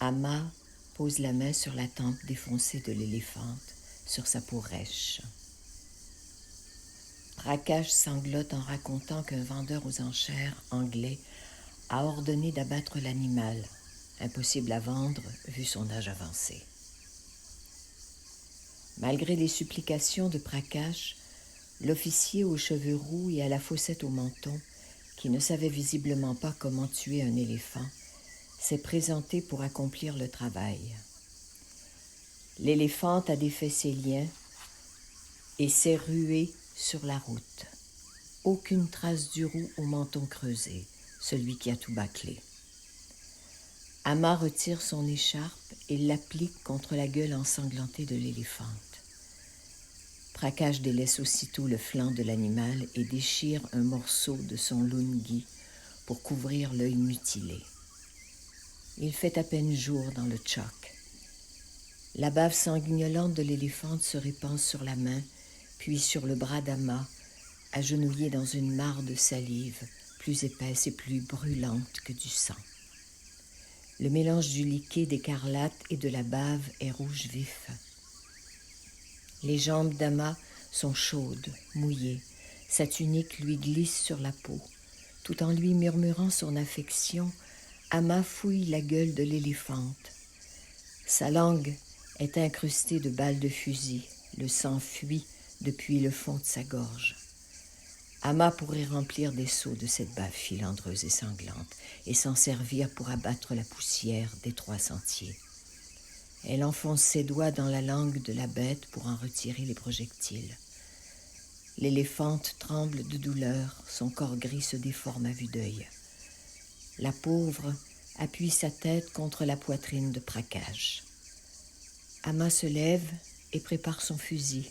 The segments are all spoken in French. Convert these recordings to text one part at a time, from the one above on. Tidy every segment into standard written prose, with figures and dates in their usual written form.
Amma pose la main sur la tempe défoncée de l'éléphante, sur sa peau rêche. Prakash sanglote en racontant qu'un vendeur aux enchères anglais a ordonné d'abattre l'animal, impossible à vendre vu son âge avancé. Malgré les supplications de Prakash, l'officier aux cheveux roux et à la fossette au menton, qui ne savait visiblement pas comment tuer un éléphant, s'est présenté pour accomplir le travail. L'éléphante a défait ses liens et s'est rué sur la route. Aucune trace du roux au menton creusé, celui qui a tout bâclé. Amma retire son écharpe et l'applique contre la gueule ensanglantée de l'éléphante. Prakash délaisse aussitôt le flanc de l'animal et déchire un morceau de son lungi pour couvrir l'œil mutilé. Il fait à peine jour dans le tchok. La bave sanguignolante de l'éléphante se répand sur la main, puis sur le bras d'Amma, agenouillé dans une mare de salive, plus épaisse et plus brûlante que du sang. Le mélange du liquide écarlate et de la bave est rouge vif. Les jambes d'Amma sont chaudes, mouillées. Sa tunique lui glisse sur la peau. Tout en lui murmurant son affection, Amma fouille la gueule de l'éléphante. Sa langue est incrustée de balles de fusil. Le sang fuit depuis le fond de sa gorge. Amma pourrait remplir des seaux de cette bave filandreuse et sanglante et s'en servir pour abattre la poussière des 3 sentiers. Elle enfonce ses doigts dans la langue de la bête pour en retirer les projectiles. L'éléphante tremble de douleur, son corps gris se déforme à vue d'œil. La pauvre appuie sa tête contre la poitrine de Prakash. Amma se lève et prépare son fusil.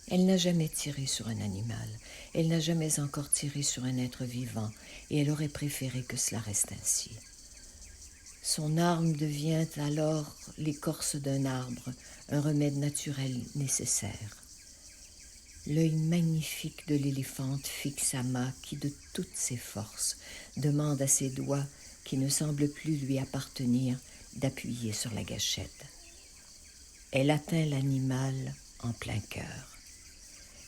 Elle n'a jamais tiré sur un animal, elle n'a jamais encore tiré sur un être vivant, et elle aurait préféré que cela reste ainsi. Son arme devient alors l'écorce d'un arbre, un remède naturel nécessaire. L'œil magnifique de l'éléphante fixe Amma qui, de toutes ses forces, demande à ses doigts, qui ne semblent plus lui appartenir, d'appuyer sur la gâchette. Elle atteint l'animal en plein cœur.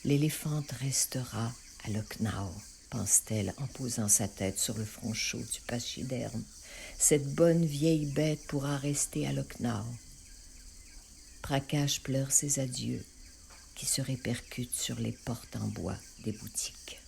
L'éléphante restera à Lucknow, pense-t-elle en posant sa tête sur le front chaud du pachyderme. Cette bonne vieille bête pourra rester à Lucknow. Prakash pleure ses adieux qui se répercutent sur les portes en bois des boutiques.